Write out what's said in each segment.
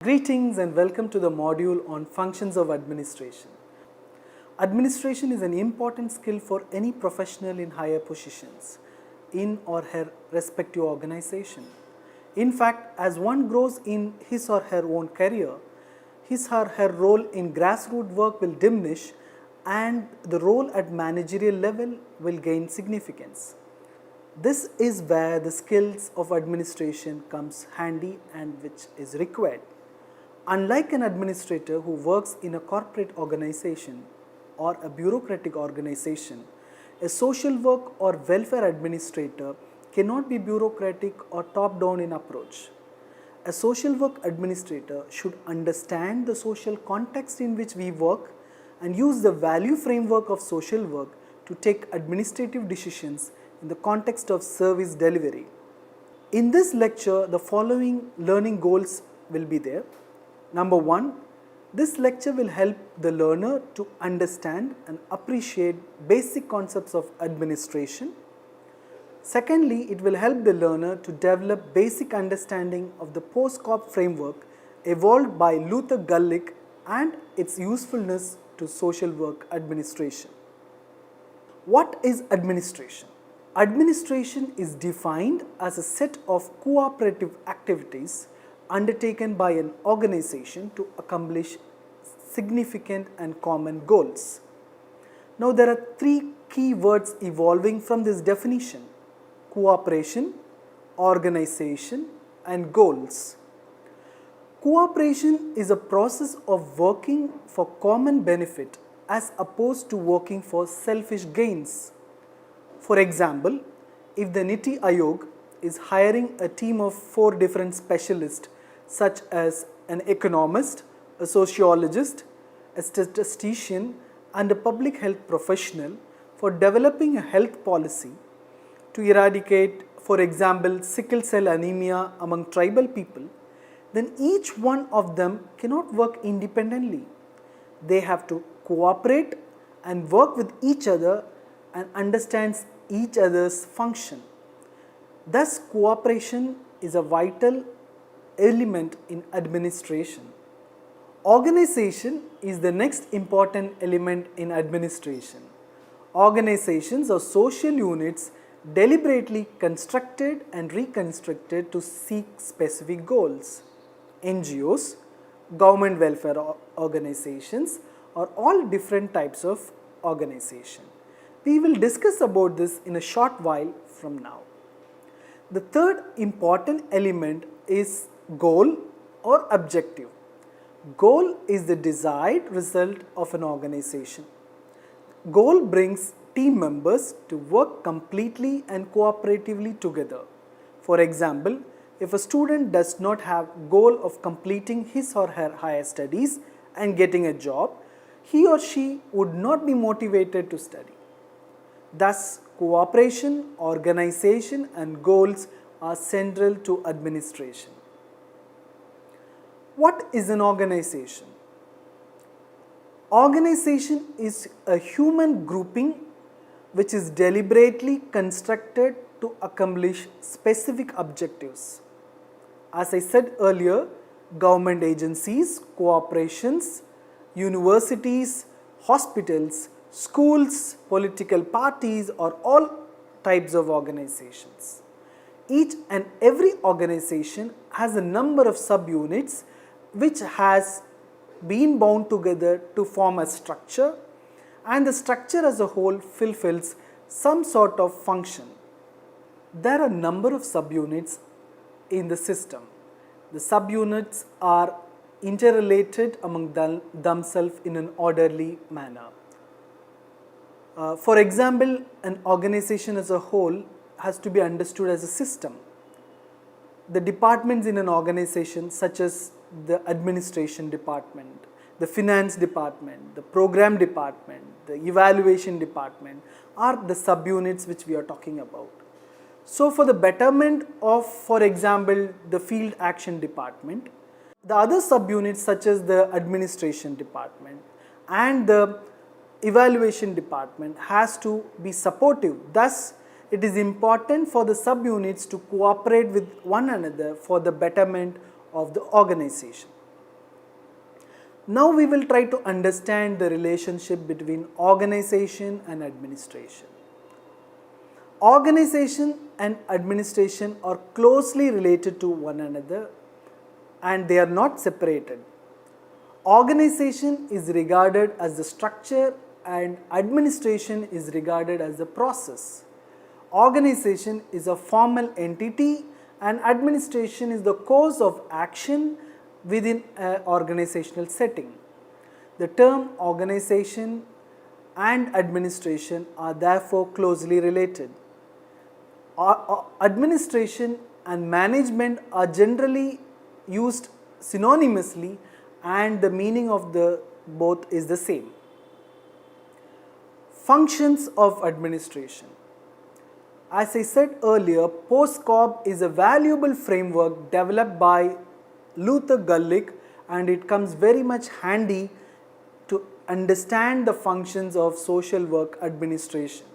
Greetings and welcome to the module on functions of administration. Administration is an important skill for any professional in higher positions in or her respective organization. In fact, as one grows in his or her own career, his or her role in grassroots work will diminish and the role at managerial level will gain significance. This is where the skills of administration comes handy and which is required. Unlike an administrator who works in a corporate organization or a bureaucratic organization, a social work or welfare administrator cannot be bureaucratic or top-down in approach. A social work administrator should understand the social context in which we work and use the value framework of social work to take administrative decisions in the context of service delivery. In this lecture, the following learning goals will be there. Number one, this lecture will help the learner to understand and appreciate basic concepts of administration. Secondly, it will help the learner to develop basic understanding of the post-corp framework evolved by Luther Gulick and its usefulness to social work administration. What is administration? Administration is defined as a set of cooperative activities undertaken by an organization to accomplish significant and common goals. Now there are three key words evolving from this definition: cooperation, organization, and goals. Cooperation is a process of working for common benefit as opposed to working for selfish gains. For example, if the Niti Aayog is hiring a team of 4 different specialists such as an economist, a sociologist, a statistician, and a public health professional for developing a health policy to eradicate, for example, sickle cell anemia among tribal people, then each one of them cannot work independently. They have to cooperate and work with each other and understands each other's function. Thus, cooperation is a vital element in administration. Organization is the next important element in administration. Organizations are social units deliberately constructed and reconstructed to seek specific goals. NGOs, government welfare organizations, are all different types of organization. We will discuss about this in a short while from now. The third important element is goal or objective. Goal is the desired result of an organization. Goal brings team members to work completely and cooperatively together. For example, if a student does not have goal of completing his or her higher studies and getting a job, he or she would not be motivated to study. Thus, cooperation, organization, and goals are central to administration. What is an organization? Organization is a human grouping which is deliberately constructed to accomplish specific objectives. As I said earlier, government agencies, corporations, universities, hospitals, schools, political parties are all types of organizations. Each and every organization has a number of subunits which has been bound together to form a structure, and the structure as a whole fulfills some sort of function. There are a number of subunits in the system. The subunits are interrelated among themselves in an orderly manner. For example, an organization as a whole has to be understood as a system. The departments in an organization, such as the administration department, the finance department, the program department, the evaluation department, are the subunits which we are talking about. So for the betterment of, for example, the field action department, the other subunits such as the administration department and the evaluation department has to be supportive. Thus, it is important for the subunits to cooperate with one another for the betterment of the organization. Now we will try to understand the relationship between organization and administration. Organization and administration are closely related to one another and they are not separated. Organization is regarded as the structure and administration is regarded as the process. Organization is a formal entity and administration is the course of action within an organizational setting. The term organization and administration are therefore closely related. Administration and management are generally used synonymously and the meaning of the both is the same. Functions of administration. As I said earlier, POSCOB is a valuable framework developed by Luther Gulick and it comes very much handy to understand the functions of social work administration.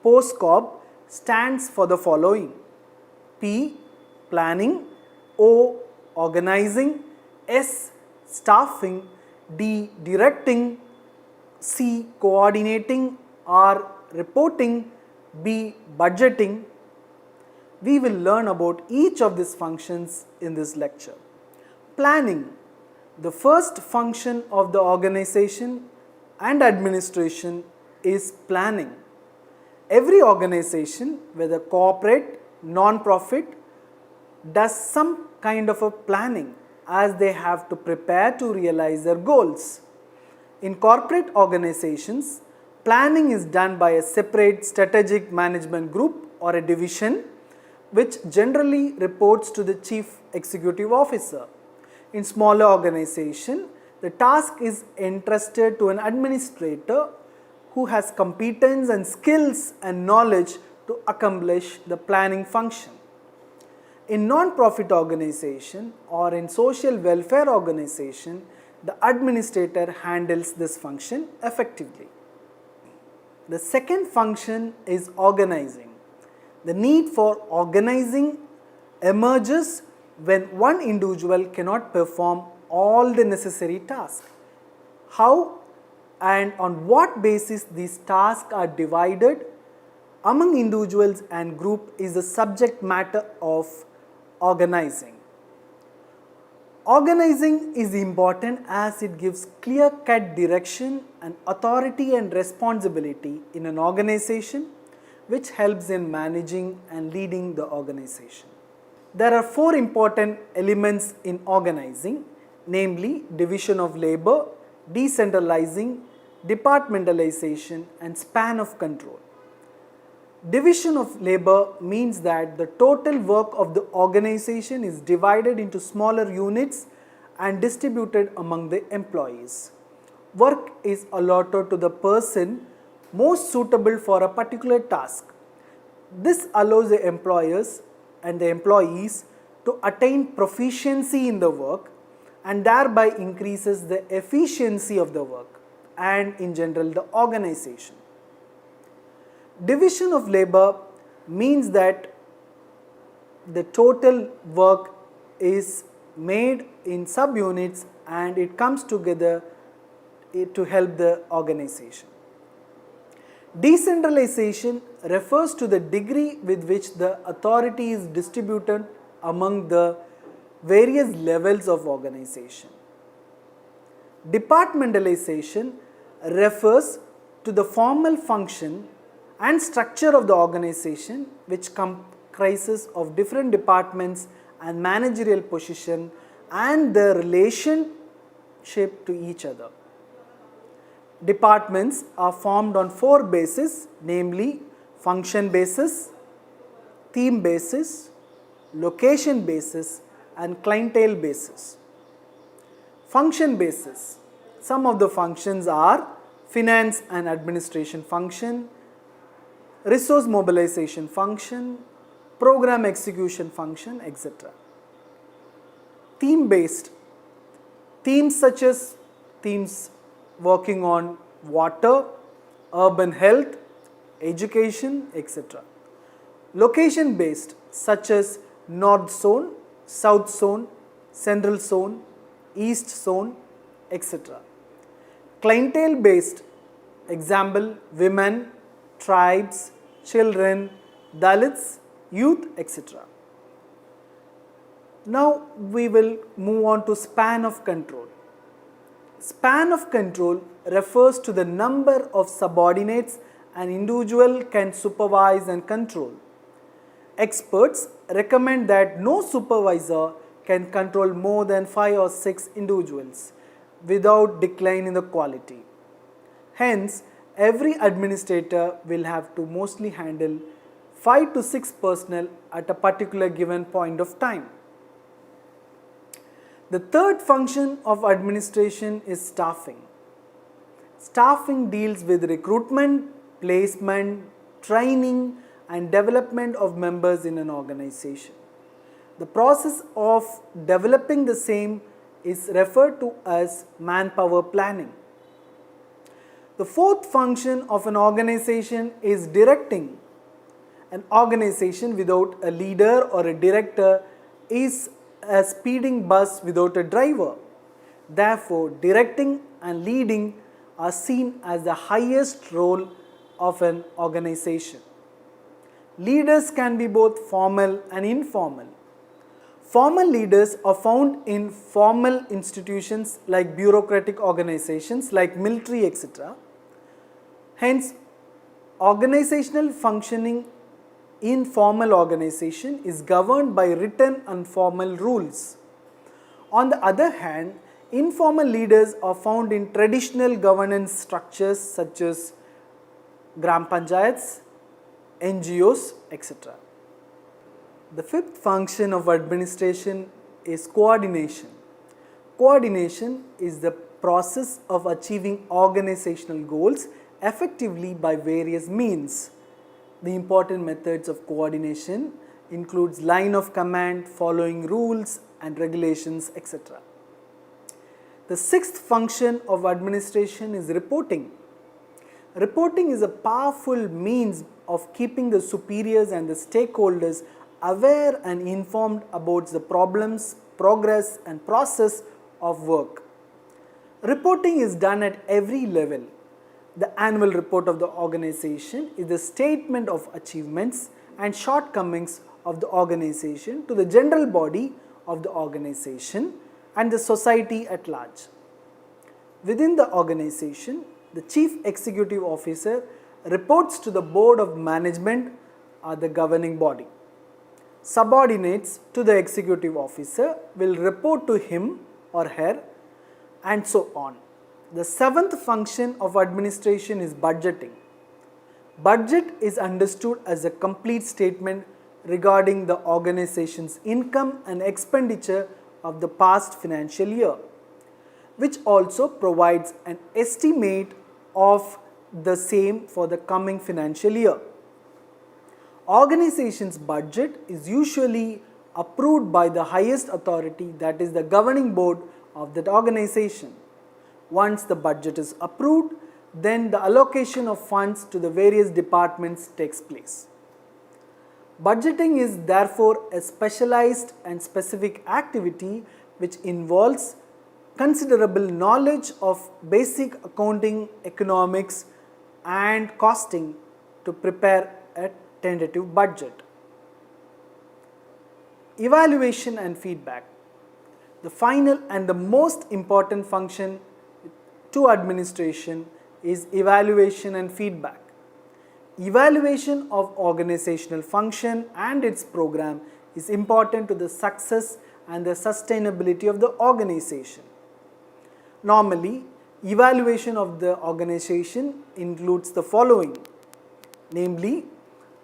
POSCOB stands for the following: P. Planning, O. Organizing, S. Staffing, D. Directing, C. Coordinating, R. Reporting, B. Budgeting. We will learn about each of these functions in this lecture. Planning. The first function of the organization and administration is planning. Every organization, whether corporate, non-profit, does some kind of a planning as they have to prepare to realize their goals. In corporate organizations, planning is done by a separate strategic management group or a division which generally reports to the chief executive officer. In smaller organization, the task is entrusted to an administrator who has competence and skills and knowledge to accomplish the planning function. In non-profit organization or in social welfare organization, the administrator handles this function effectively. The second function is organizing. The need for organizing emerges when one individual cannot perform all the necessary tasks. How and on what basis these tasks are divided among individuals and group is the subject matter of organizing. Organizing is important as it gives clear-cut direction and authority and responsibility in an organization which helps in managing and leading the organization. There are four important elements in organizing, namely division of labor, decentralizing, departmentalization and span of control. Division of labor means that the total work of the organization is divided into smaller units and distributed among the employees. Work is allotted to the person most suitable for a particular task. This allows the employers and the employees to attain proficiency in the work and thereby increases the efficiency of the work and in general the organization. Division of labor means that the total work is made in subunits and it comes together to help the organization. Decentralization refers to the degree with which the authority is distributed among the various levels of organization. Departmentalization refers to the formal function and structure of the organization which comprises of different departments and managerial position and their relationship to each other. Departments are formed on four bases, namely function basis, theme basis, location basis and clientele basis. Function basis. Some of the functions are finance and administration function, resource mobilization function, program execution function, etc. Theme based. Themes such as themes working on water, urban health, education, etc. Location based such as North Zone, South Zone, Central Zone, East Zone, etc. Clientele based, example women, tribes, children, Dalits, youth, etc. Now we will move on to span of control. Span of control refers to the number of subordinates an individual can supervise and control. Experts recommend that no supervisor can control more than 5 or 6 individuals without decline in the quality. Hence, every administrator will have to mostly handle 5 to 6 personnel at a particular given point of time. The third function of administration is staffing. Staffing deals with recruitment, placement, training and development of members in an organization. The process of developing the same is referred to as manpower planning. The fourth function of an organization is directing. An organization without a leader or a director is a speeding bus without a driver. Therefore, directing and leading are seen as the highest role of an organization. Leaders can be both formal and informal. Formal leaders are found in formal institutions like bureaucratic organizations like military, etc. Hence, organizational functioning in formal organization is governed by written and formal rules. On the other hand, informal leaders are found in traditional governance structures such as gram panchayats, NGOs, etc. The fifth function of administration is coordination. Coordination is the process of achieving organizational goals effectively by various means. The important methods of coordination includes line of command, following rules and regulations, etc. The sixth function of administration is reporting. Reporting is a powerful means of keeping the superiors and the stakeholders aware and informed about the problems, progress and process of work. Reporting is done at every level. The annual report of the organization is the statement of achievements and shortcomings of the organization to the general body of the organization and the society at large. Within the organization, the Chief Executive Officer reports to the Board of Management or the governing body. Subordinates to the Executive Officer will report to him or her and so on. The seventh function of administration is budgeting. Budget is understood as a complete statement regarding the organization's income and expenditure of the past financial year, which also provides an estimate of the same for the coming financial year. Organization's budget is usually approved by the highest authority, that is the governing board of that organization. Once the budget is approved, then the allocation of funds to the various departments takes place. Budgeting is therefore a specialized and specific activity which involves considerable knowledge of basic accounting, economics and costing to prepare a tentative budget. Evaluation and feedback. The final and the most important function to administration is evaluation and feedback. Evaluation of organizational function and its program is important to the success and the sustainability of the organization. Normally, evaluation of the organization includes the following, namely,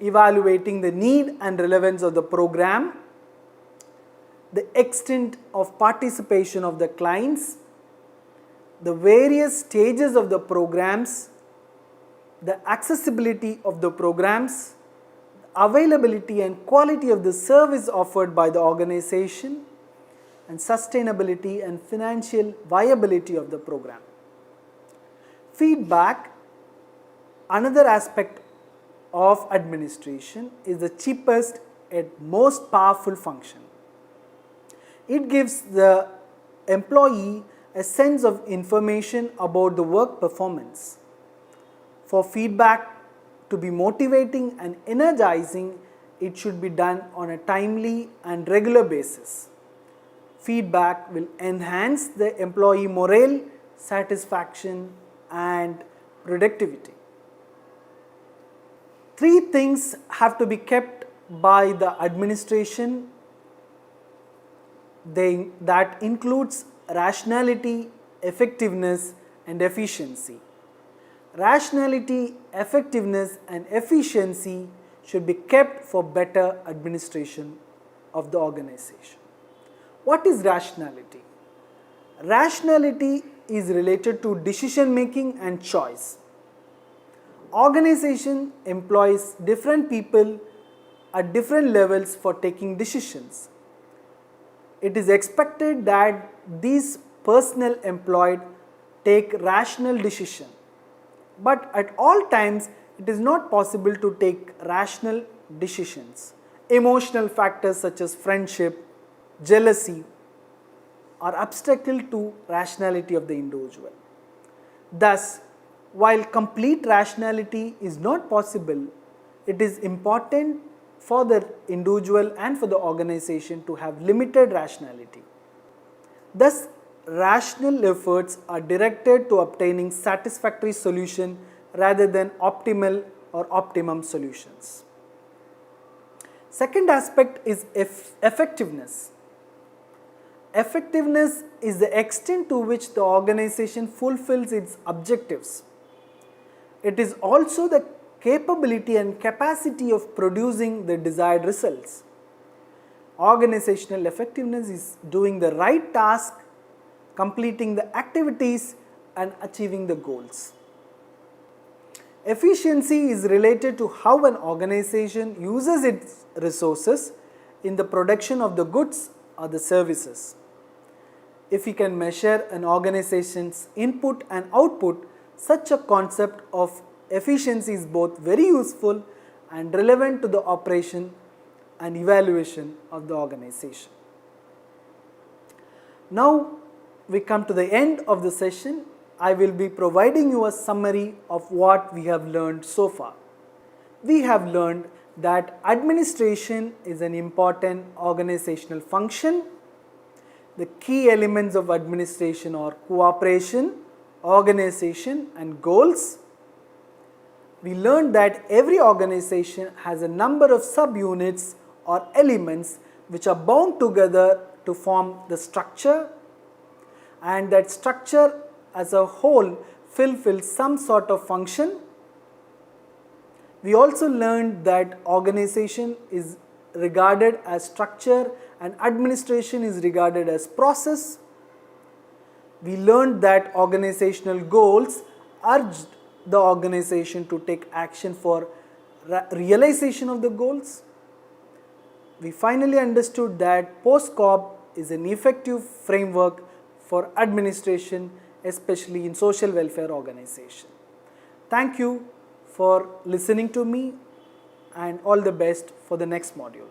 evaluating the need and relevance of the program, the extent of participation of the clients, the various stages of the programs, the accessibility of the programs, availability and quality of the service offered by the organization, and sustainability and financial viability of the program. Feedback, another aspect of administration, is the cheapest yet most powerful function. It gives the employee a sense of information about the work performance. For feedback to be motivating and energizing, it should be done on a timely and regular basis. Feedback will enhance the employee morale, satisfaction, and productivity. Three things have to be kept by the administration. That includes rationality, effectiveness, and efficiency. Rationality, effectiveness, and efficiency should be kept for better administration of the organization. What is rationality? Rationality is related to decision making and choice. Organization employs different people at different levels for taking decisions. It is expected that these personnel employed take rational decision. But at all times, it is not possible to take rational decisions. Emotional factors such as friendship, jealousy are obstacle to rationality of the individual. Thus, while complete rationality is not possible, it is important for the individual and for the organization to have limited rationality. Thus, rational efforts are directed to obtaining satisfactory solution rather than optimal or optimum solutions. Second aspect is effectiveness. Effectiveness is the extent to which the organization fulfills its objectives. It is also the capability and capacity of producing the desired results. Organizational effectiveness is doing the right task, completing the activities, and achieving the goals. Efficiency is related to how an organization uses its resources in the production of the goods or the services. If we can measure an organization's input and output, such a concept of efficiency is both very useful and relevant to the operation and evaluation of the organization. Now we come to the end of the session. I will be providing you a summary of what we have learned so far. We have learned that administration is an important organizational function. The key elements of administration are cooperation, organization, and goals. We learned that every organization has a number of subunits or elements which are bound together to form the structure, and that structure as a whole fulfills some sort of function. We also learned that organization is regarded as structure and administration is regarded as process. We learned that organizational goals urged the organization to take action for realization of the goals. We finally understood that POSCOB is an effective framework for administration, especially in social welfare organization. Thank you for listening to me, and all the best for the next module.